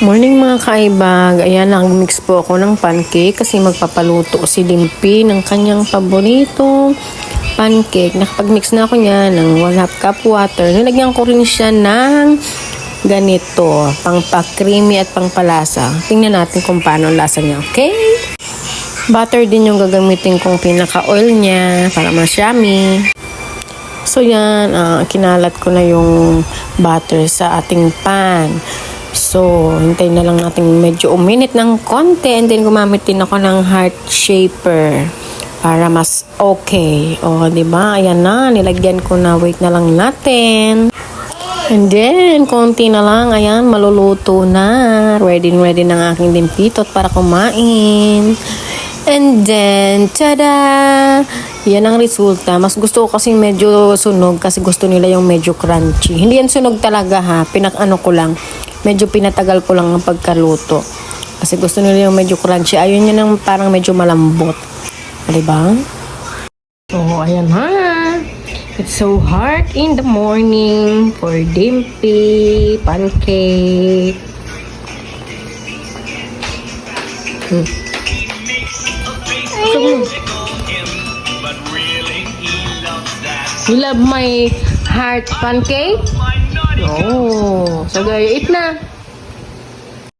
Morning mga kaibag. Ayan, nag-mix po ako ng pancake kasi magpapaluto si Dimpy ng kanyang paborito pancake. Nakapag-mix na ako niya ng 1/2 cup water. Nilagyan ko rin siya ng ganito, pang pa-creamy at pang palasa. Tingnan natin kung paano ang lasa niya, okay? Butter din yung gagamitin kong pinaka-oil niya para mas yummy. So yan, kinalat ko na yung butter sa ating pan. So, hintayin na lang natin medyo uminit ng konti and then gumamit din ako ng heart shaper para mas okay. O, di ba? Ayan na, nilagyan ko na. Wait na lang natin. And then, konti na lang. Ayan, maluluto na. Ready ng aking dimpitot para kumain. And then, tada! Yan ang resulta. Mas gusto ko kasi medyo sunog kasi gusto nila yung medyo crunchy. Hindi yan sunog talaga ha. Pinakano ko lang. Medyo pinatagal ko lang ang pagkaluto. Kasi gusto nila yung medyo crunchy. Ayun yun ang parang medyo malambot. Diba? So, ayan ha. It's so hot in the morning for Dimpy pancake. You love my heart pancake? Oh, so guys, eat na.